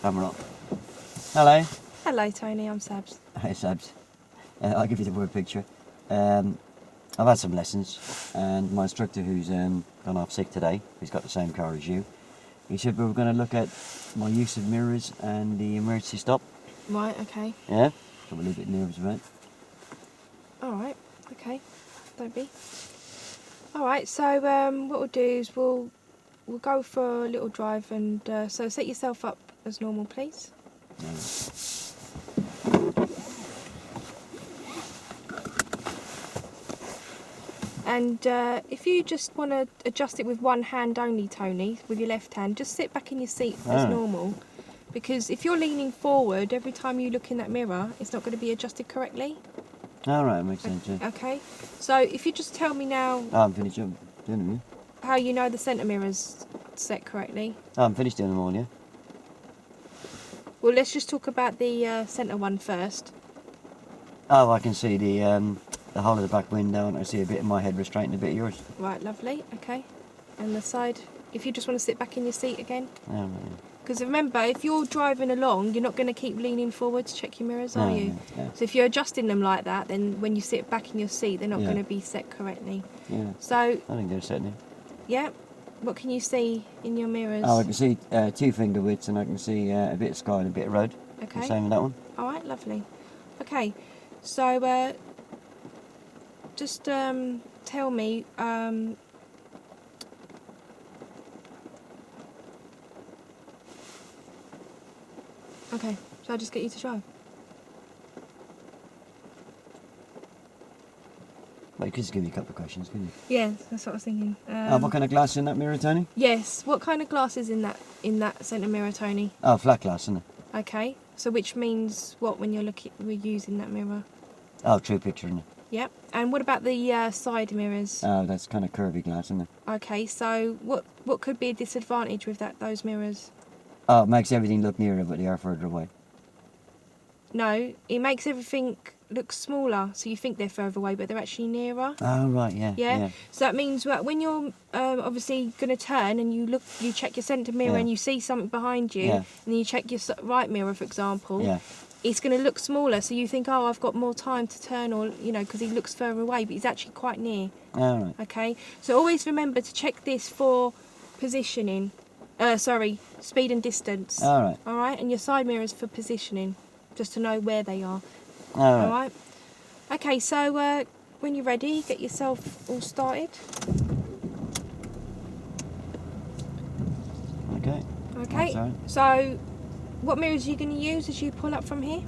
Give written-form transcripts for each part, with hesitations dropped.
Camera up. Hello. Hello Tony, I'm Sabs. Hey Sabs. I'll give you the word picture. I've had some lessons, and my instructor, who's gone off sick today, who's got the same car as you, he said we were going to look at my use of mirrors and the emergency stop. Right, okay. Yeah? I'm a little bit nervous about it. Alright, okay. Don't be. Alright, so what we'll do is we'll go for a little drive and so set yourself up as normal, please. And if you just want to adjust it with one hand only, Tony, with your left hand, just sit back in your seat as normal. Because if you're leaning forward, every time you look in that mirror, it's not going to be adjusted correctly. Alright, makes sense, yeah. Okay, so if you just tell me now... I'm finished doing them, how you know the centre mirror's set correctly. I'm finished doing them all, yeah? Well, let's just talk about the centre one first. Oh, I can see the whole of the back window, and I see a bit of my head restraint and a bit of yours. Right, lovely, okay. And the side, if you just want to sit back in your seat again. Oh, right, Because remember, if you're driving along, you're not going to keep leaning forward to check your mirrors, are you? Yeah. So if you're adjusting them like that, then when you sit back in your seat, they're not going to be set correctly. Yeah. So, I think they're set now. yeah, what can you see in your mirrors? Oh, I can see 2 finger widths, and I can see a bit of sky and a bit of road. Okay. The same with that one. All right, lovely. Okay, so just tell me. Okay, so I'll just get you to drive. Well, you could just give me a couple of questions, couldn't you? Yeah, that's what I was thinking. What kind of glass is in that mirror, Tony? Yes. What kind of glass is in that centre mirror, Tony? Oh, flat glass, isn't it? Okay. So which means what when we're using that mirror? Oh, true picture, isn't it? Yep. And what about the side mirrors? Oh, that's kind of curvy glass, isn't it? Okay. So what could be a disadvantage with those mirrors? Oh, it makes everything look nearer, but they are further away. No, it makes everything look smaller, so you think they're further away, but they're actually nearer. Oh, right, yeah. Yeah. So that means when you're obviously going to turn and you check your centre mirror and you see something behind you, and then you check your right mirror, for example, it's going to look smaller. So you think, oh, I've got more time to turn, or because he looks further away, but he's actually quite near. All right. Okay. So always remember to check this for positioning. Speed and distance. All right. All right, and your side mirrors for positioning, just to know where they are. All right. All right. Okay, so when you're ready, get yourself all started. Okay. Okay. Sorry. So, what mirrors are you going to use as you pull up from here?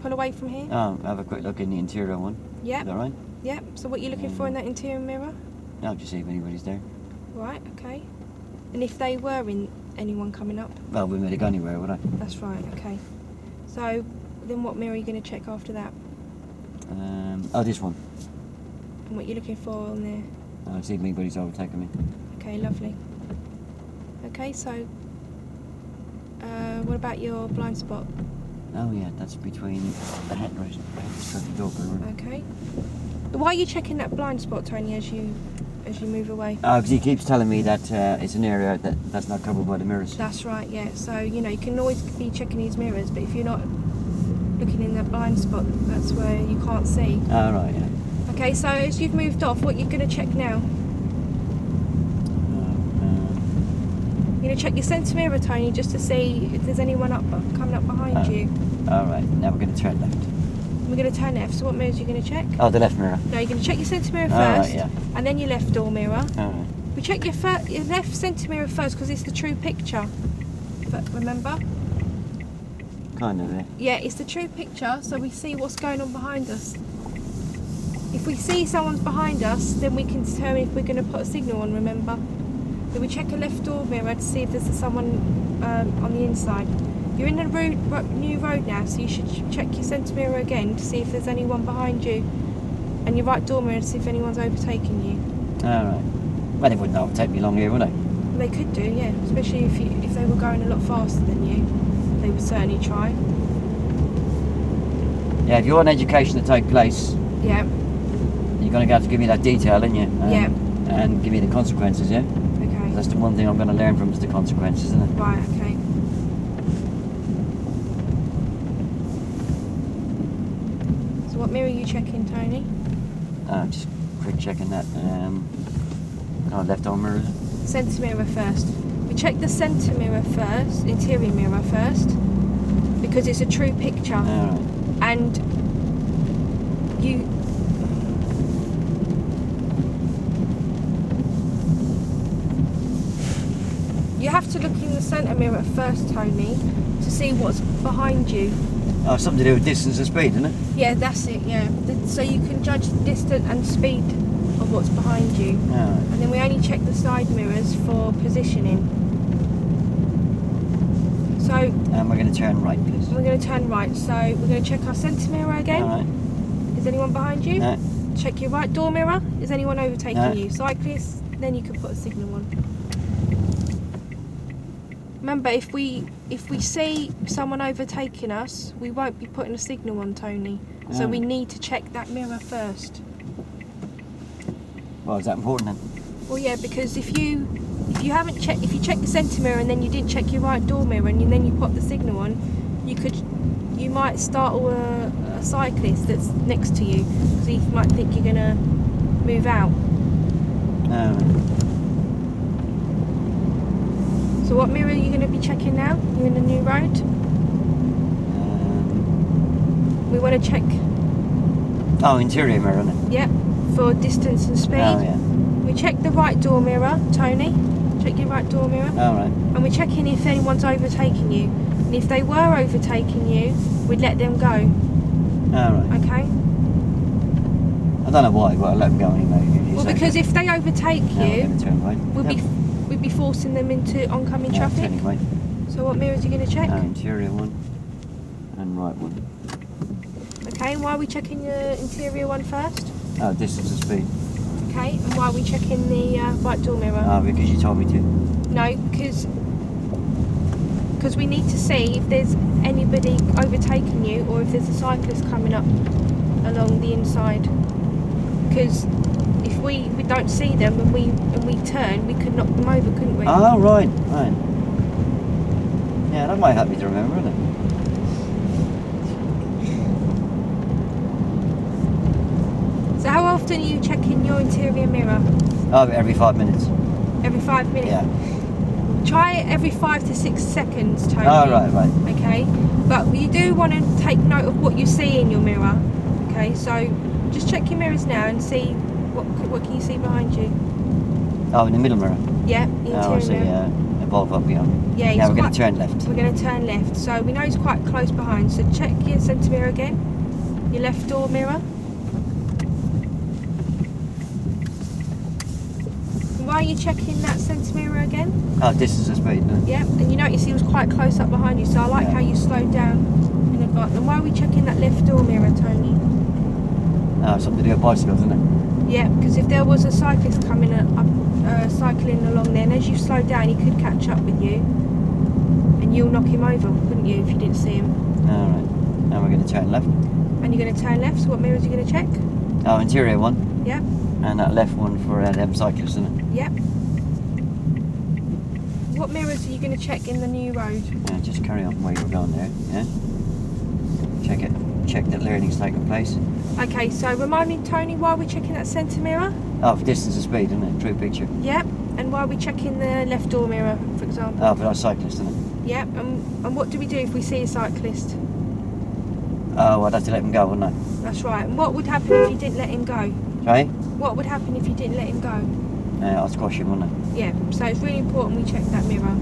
Pull away from here. Oh, have a quick look in the interior one. Yep. Is that right? Yep. So, what you're looking for in that interior mirror? I'll just see if anybody's there. Right. Okay. And if they were anyone coming up? Well, we wouldn't go anywhere, would I? That's right. Okay. So, then what mirror are you going to check after that? Oh, this one. And what you're looking for on there? I'll see if anybody's overtaken me. Okay, lovely. Okay, so what about your blind spot? Oh, yeah, that's between the headrest and the door. Okay. Why are you checking that blind spot, Tony, as you move away? Oh, because he keeps telling me that it's an area that's not covered by the mirrors. That's right, yeah. So, you can always be checking these mirrors, but if you're not looking in that blind spot, that's where you can't see. Oh, right, yeah. Okay, so as you've moved off, what you're going to check now? You're going to check your centre mirror, Tony, just to see if there's anyone coming up behind you. All right, now we're going to turn left. We're going to turn left, so what mirrors are you going to check? Oh, the left mirror. No, you're going to check your centre mirror All first, right, yeah. and then your left door mirror. All right. We check your left centre mirror first because it's the true picture. But remember? Kind of there. Yeah, it's the true picture, so we see what's going on behind us. If we see someone's behind us, then we can determine if we're going to put a signal on, remember? Then we check a left door mirror to see if there's someone on the inside. You're in a new road now, so you should check your centre mirror again to see if there's anyone behind you. And your right door mirror to see if anyone's overtaking you. All right. Well, they wouldn't overtake me long here, would they? They could do, yeah. Especially if they were going a lot faster than you. They would certainly try. Yeah, if you want education to take place, Yeah. you're going to have to give me that detail, aren't you? Yeah. And give me the consequences, yeah? Okay. That's the one thing I'm going to learn from is the consequences, isn't it? Right, okay. mirror are you checking, Tony? Just quick checking that. Left arm mirror. Centre mirror first. We check the centre mirror first, interior mirror first, because it's a true picture. Alright. And you have to look in the centre mirror first, Tony, to see what's behind you. Oh, something to do with distance and speed, isn't it? Yeah, that's it, yeah. So you can judge the distance and speed of what's behind you. Alright. And then we only check the side mirrors for positioning. So And we're going to turn right, please. we're going to turn right. So we're going to check our centre mirror again. Alright. Is anyone behind you? No. Check your right door mirror. Is anyone overtaking No. you? Cyclists, then you can put a signal on. Remember, if we see someone overtaking us, we won't be putting a signal on, Tony. So Oh. we need to check that mirror first. Well, is that important then? Well, yeah, because if you haven't checked, if you check the centre mirror and then you didn't check your right door mirror and then you put the signal on, you might startle a cyclist that's next to you because he might think you're gonna move out. So what mirror are you going to be checking now? You're in a new road. We want to check. Interior mirror, isn't it? Yep, for distance and speed. Oh, yeah. We check the right door mirror, Tony. Check your right door mirror. Alright. And we're checking if anyone's overtaking you. And if they were overtaking you, we'd let them go. Alright. Okay? I don't know why, but I'll let them go anyway. Well, because if they overtake I'm you, going to turn right. we'd be forcing them into oncoming traffic. Turning right. So what mirrors are you going to check? Interior one and right one. Okay, and why are we checking the interior one first? Distance and speed. Okay, and why are we checking the right door mirror? Because you told me to. No, because we need to see if there's anybody overtaking you or if there's a cyclist coming up along the inside. Because if we don't see them and we turn, we could knock them over, couldn't we? Oh, right. Yeah, that might help me to remember, isn't it? So how often are you checking your interior mirror? Every 5 minutes. Every 5 minutes? Yeah. Try it every 5 to 6 seconds, Tony. Oh, right. Okay, but you do want to take note of what you see in your mirror. Okay, so just check your mirrors now and see what can you see behind you. In the middle mirror. Yeah, the interior I see. mirror. A bulb up beyond. Yeah, Now we're going to turn left. We're going to turn left. So we know he's quite close behind. So check your centre mirror again. Your left door mirror. Why are you checking that centre mirror again? Distance and speed. No? Yeah, and you notice he was quite close up behind you. So I like how you slowed down in advance. And why are we checking that left door mirror, Tony? Something to do with bicycles, isn't it? Yeah, because if there was a cyclist coming cycling along there, and as you slow down, he could catch up with you, and you'll knock him over, couldn't you, if you didn't see him? Alright. Now we're going to turn left. And you're going to turn left. So what mirrors are you going to check? Interior one. Yep. And that left one for them cyclists, isn't it? Yep. What mirrors are you going to check in the new road? Yeah, just carry on where you're going there. Yeah. Check it. Check that learning's taking place. Okay, so remind me, Tony, why are we checking that centre mirror? For distance and speed, isn't it? True picture. Yep. And why are we checking the left door mirror, for example? For that cyclist, isn't it? Yep. And what do we do if we see a cyclist? I'd have to let him go, wouldn't I? That's right. And what would happen if you didn't let him go? Right? What would happen if you didn't let him go? I'd squash him, wouldn't I? Yeah, so it's really important we check that mirror.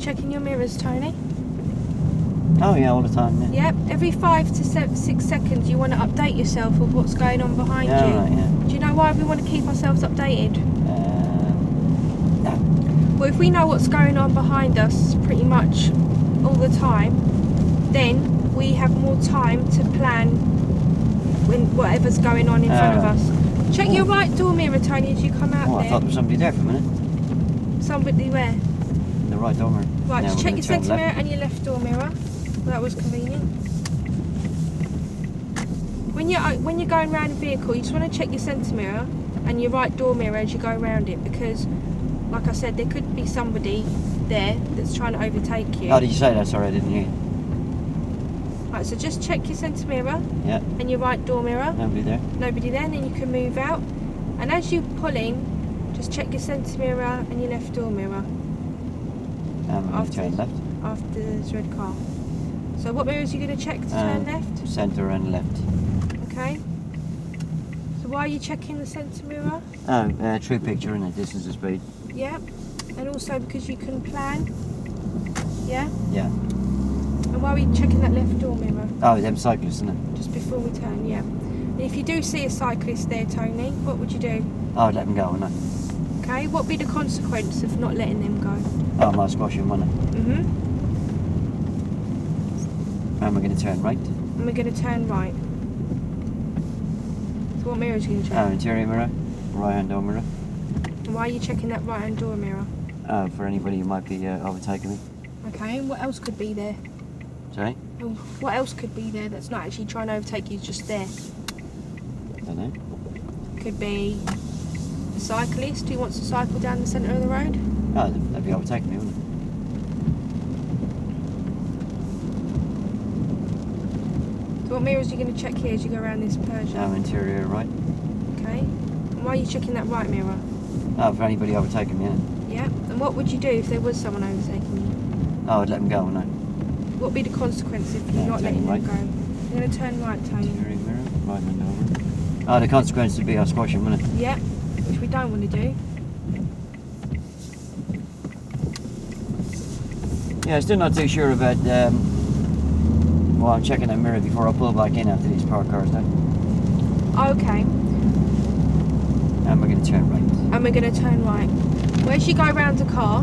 Checking your mirrors, Tony? Oh yeah, all the time. Yeah. Yep, every 5 to 6 seconds you want to update yourself of what's going on behind you. Right, yeah. Do you know why we want to keep ourselves updated? No. Well, if we know what's going on behind us pretty much all the time, then we have more time to plan when whatever's going on in front of us. Check your right door mirror, Tony, as you come out Oh, I there. thought there was somebody there for a minute. Somebody where? In the right door mirror. Right, Now just we're check gonna your turn centre left. mirror and your left door mirror. Well, that was convenient. When you're going around a vehicle, you just want to check your centre mirror and your right door mirror as you go around it, because, like I said, there could be somebody there that's trying to overtake you. Oh, did you say that? Sorry, I didn't hear. Right, so just check your centre mirror Yeah. and your right door mirror. Nobody there. Nobody there, and then you can move out. And as you pull in, just check your centre mirror and your left door mirror And we're going to turn left. after this red car. So what mirrors are you going to check to turn left? Centre and left. Okay. So why are you checking the centre mirror? Oh, true picture and distance and speed. Yeah. And also because you can plan. Yeah. Yeah. And why are we checking that left door mirror? Oh, them cyclists, isn't it? Just before we turn, yeah. And if you do see a cyclist there, Tony, what would you do? Oh, I'd let them go, wouldn't I? Okay. What would be the consequence of not letting them go? Oh, I might squash him, wouldn't Mhm. I? And we're going to turn right. And we're going to turn right. So what mirror are you going to check? Oh, interior mirror, right hand door mirror. And why are you checking that right hand door mirror? Oh, for anybody who might be overtaking me. Okay, and what else could be there? Sorry? Oh, what else could be there that's not actually trying to overtake you, just there? Don't know. Could be a cyclist who wants to cycle down the centre of the road. Oh, they'd be overtaking me, wouldn't they? So what mirrors are you going to check here as you go around this Persia? Oh, interior right. Okay. And why are you checking that right mirror? Oh, for anybody overtaking me, innit? Yeah. And what would you do if there was someone overtaking you? Oh, I'd let them go, wouldn't I? What would be the consequence if you're Yeah, not turn letting right. them go? You're going to turn right, Tony. Interior mirror, right hand door mirror. Oh, the consequence would be I'll squash him, wouldn't it? Yeah. Which we don't want to do. Yeah, still not too sure about. Well, I'm checking that mirror before I pull back in after these parked cars now. Okay. And we're going to turn right. And we're going to turn right. Whereas you go around a car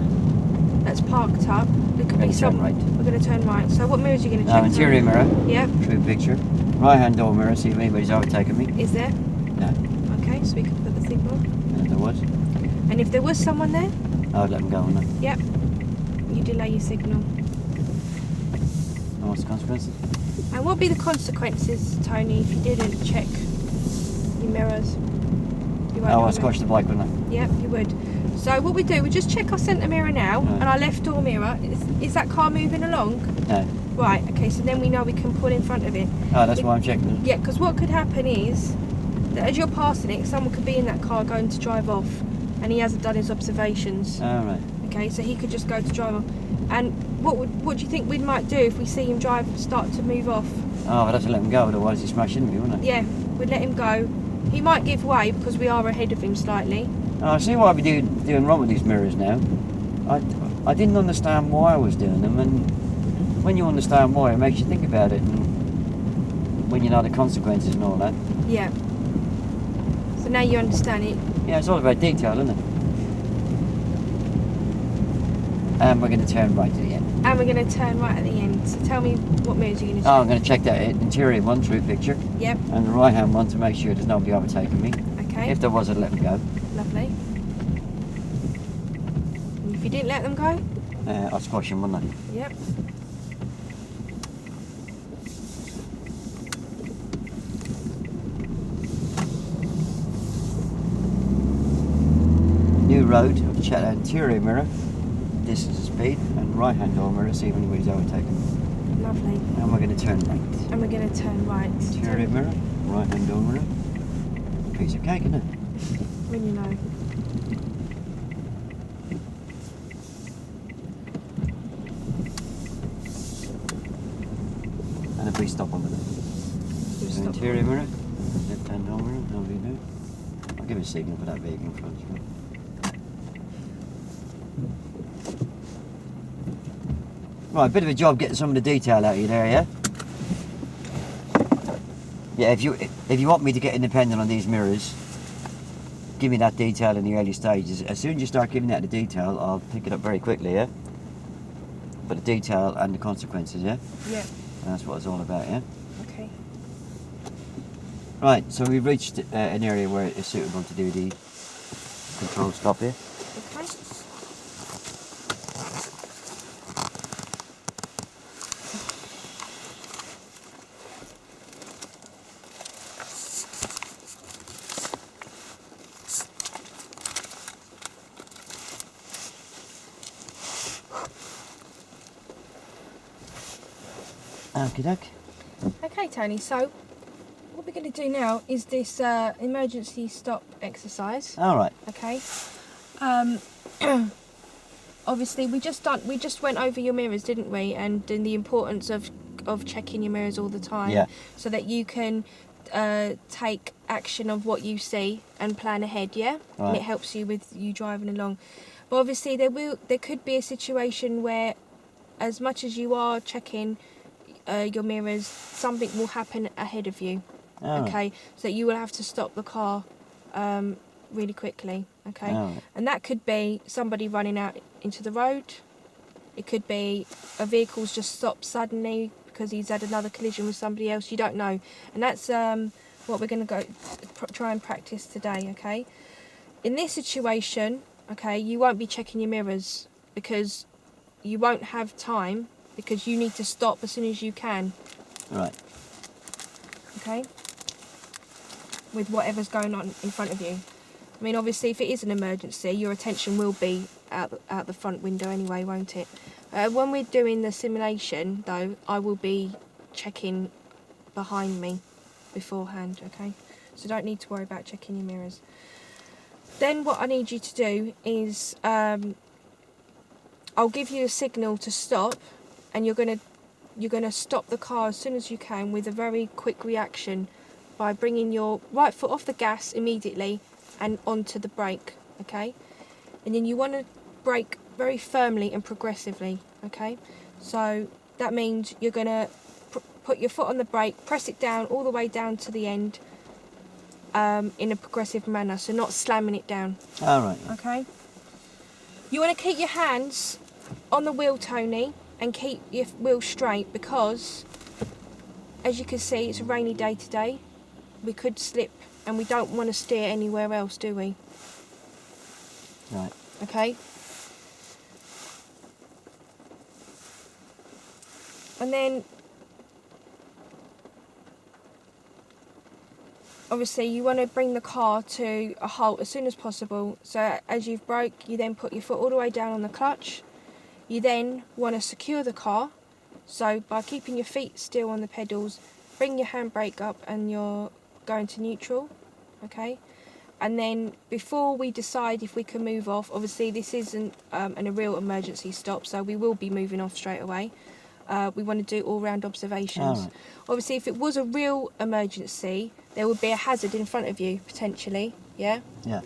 that's parked up, there could We're be gonna turn some. right. We're going to turn right. So what mirrors are you going to check? Oh, interior mirror, Yep. true picture. Right hand door mirror, see if anybody's overtaking me. Is there? No, Okay, so we can put the signal. and if there was, And if there was someone there, I'd let them go, wouldn't I? yep, you delay your signal. And what's the consequences? And what would be the consequences, Tony, if you didn't check your mirrors? You won't Oh, know I'd squash the bike, wouldn't I? Yep, you would. So what we do, we just check our centre mirror now Right. and our left door mirror. Is that car moving along? No. Right, okay, so then we know we can pull in front of it. Oh, that's why I'm checking it. Yeah, because what could happen is that as you're passing it, someone could be in that car going to drive off and he hasn't done his observations. Oh, right. Okay, so he could just go to drive off. And what do you think we might do if we see him start to move off? Oh, I'd have to let him go, otherwise he'd smash into me, wouldn't I? Yeah, we'd let him go. He might give way because we are ahead of him slightly. Oh, I see what I'd be doing wrong with these mirrors now. I didn't understand why I was doing them, and when you understand why, it makes you think about it, and when you know the consequences and all that. Yeah. So now you understand it. Yeah, it's all about detail, isn't it? And we're going to turn right at the end. And we're going to turn right at the end. So tell me what mirrors you're going to Oh, check. I'm going to check that interior one, true picture, Yep, and the right hand one to make sure there's nobody overtaking me. okay, If there was, I'd let them go. lovely. And if you didn't let them go, I'd squash them, wouldn't I? yep. New road, I'll check that interior mirror, distance and speed, and right hand door mirror, see if anybody's overtaken. Lovely. And we're going to turn right. And we're going to turn right. Interior mirror, right hand door mirror. Piece of cake, isn't it? When you know. And if we stop on the You'll so stop. interior mirror, left hand door mirror, how do you do? I'll give a signal for that vehicle in front of you. Right, a bit of a job getting some of the detail out of you there, yeah? Yeah, if you want me to get independent on these mirrors, give me that detail in the early stages. As soon as you start giving that the detail, I'll pick it up very quickly, yeah? But the detail and the consequences, yeah? Yeah, And that's what it's all about, yeah? okay. Right, so we've reached an area where it is suitable to do the control stop here. Okay. Okie doke. Okay, Tony, so what we're going to do now is this emergency stop exercise. Alright. Okay. Obviously, we just went over your mirrors, didn't we? And the importance of checking your mirrors all the time, Yeah. so that you can take action of what you see and plan ahead. Yeah, Right. and it helps you with you driving along. But obviously, there could be a situation where, as much as you are checking your mirrors, something will happen ahead of you. Alright. Okay, so you will have to stop the car really quickly. Okay, Alright. and that could be somebody running out into the road. It could be a vehicle's just stopped suddenly because he's had another collision with somebody else. You don't know, and that's what we're going to try and practice today. Okay, in this situation, okay, you won't be checking your mirrors because you won't have time, because you need to stop as soon as you can. Right. Okay, with whatever's going on in front of you. I mean, obviously, if it is an emergency, your attention will be out the front window anyway, won't it? When we're doing the simulation, though, I will be checking behind me beforehand, okay? So don't need to worry about checking your mirrors. Then what I need you to do is, I'll give you a signal to stop, and you're gonna stop the car as soon as you can with a very quick reaction by bringing your right foot off the gas immediately and onto the brake, okay? And then you want to brake very firmly and progressively, okay? So that means you're going to put your foot on the brake, press it down all the way down to the end in a progressive manner, so not slamming it down. Alright. Okay? You want to keep your hands on the wheel, Tony, and keep your wheel straight, because, as you can see, it's a rainy day today. We could slip, and we don't want to steer anywhere else, do we? Right. Okay? And then, obviously, you want to bring the car to a halt as soon as possible. So as you've broke, you then put your foot all the way down on the clutch. You then want to secure the car. So by keeping your feet still on the pedals, bring your handbrake up and you're going to neutral, okay? And then before we decide if we can move off, obviously this isn't a real emergency stop, so we will be moving off straight away. We want to do all-round observations. Alright. Obviously, if it was a real emergency, there would be a hazard in front of you, potentially, yeah? Yeah.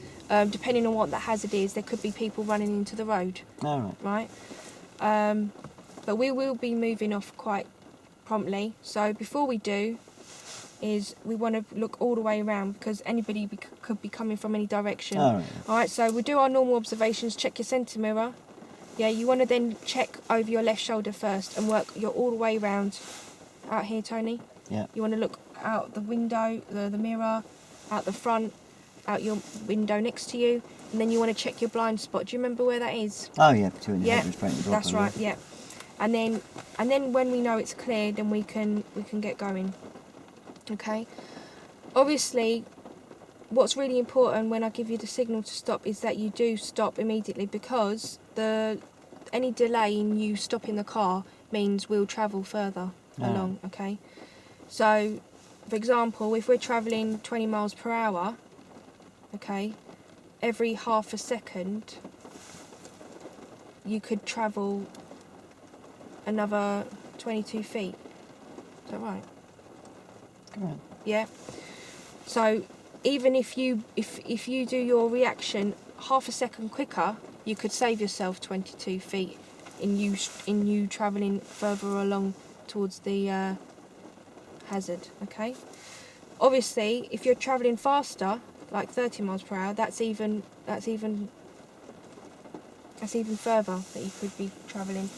Depending on what that hazard is, there could be people running into the road, Alright. right? But we will be moving off quite promptly. So before we do, is we want to look all the way around, because anybody could be coming from any direction. Alright. Alright, so we'll do our normal observations, check your centre mirror. Yeah, you want to then check over your left shoulder first and work your all the way around. Out here, Tony. Yeah. You want to look out the window, the mirror, out the front, out your window next to you, and then you want to check your blind spot. Do you remember where that is? Oh yeah, between the Yeah, headrest brake and the that's dropper, right. Yeah, and then when we know it's clear, then we can get going. Okay. Obviously, what's really important when I give you the signal to stop is that you do stop immediately, because any delay in you stopping the car means we'll travel further along, okay? So, for example, if we're travelling 20 miles per hour, okay, every half a second you could travel another 22 feet. Is that right? Correct. Yeah. So even if you do your reaction half a second quicker, you could save yourself 22 feet in you travelling further along towards the hazard. Okay. Obviously, if you're travelling faster, like 30 miles per hour, that's even further that you could be travelling.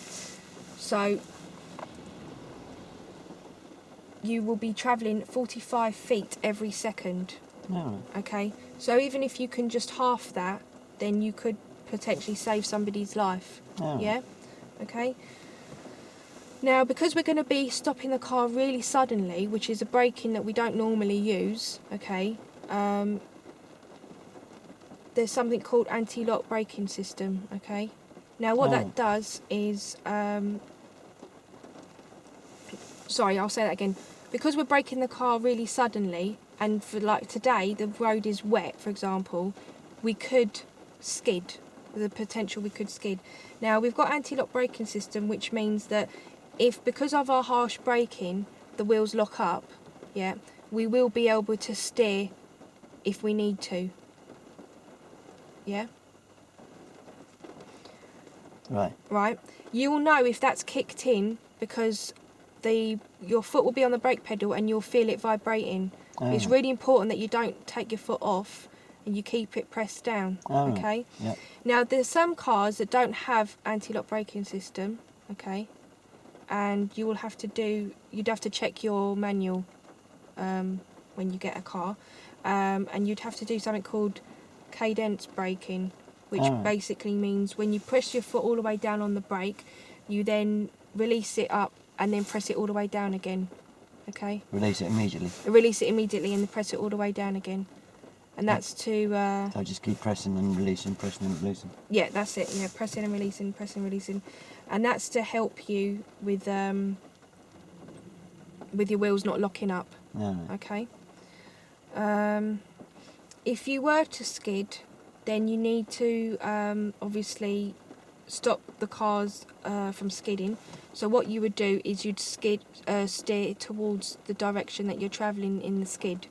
So you will be travelling 45 feet every second. Alright. Okay, so even if you can just half that, then you could potentially save somebody's life. Alright. Yeah, okay. Now, because we're going to be stopping the car really suddenly, which is a braking that we don't normally use, okay, there's something called anti-lock braking system, okay. Now, what that does is, sorry, I'll say that again. Because we're braking the car really suddenly, and for like today, the road is wet, for example, we could skid. The potential we could skid. Now, we've got anti-lock braking system, which means that if, because of our harsh braking, the wheels lock up, yeah, we will be able to steer if we need to. Yeah? Right. Right? You will know if that's kicked in because your foot will be on the brake pedal and you'll feel it vibrating. It's really important that you don't take your foot off and you keep it pressed down. Okay? Yep. Now, there's some cars that don't have anti-lock braking system, okay? And you'd have to check your manual when you get a car. And you'd have to do something called cadence braking, which basically means when you press your foot all the way down on the brake, you then release it up and then press it all the way down again. Okay? Release it immediately. Release it immediately and then press it all the way down again. And that's to... So I just keep pressing and releasing, pressing and releasing. Yeah, that's it. Yeah, pressing and releasing, pressing and releasing. And that's to help you with your wheels not locking up. Okay? If you were to skid, then you need to obviously stop the cars from skidding. So what you would do is you'd steer towards the direction that you're travelling in the skid.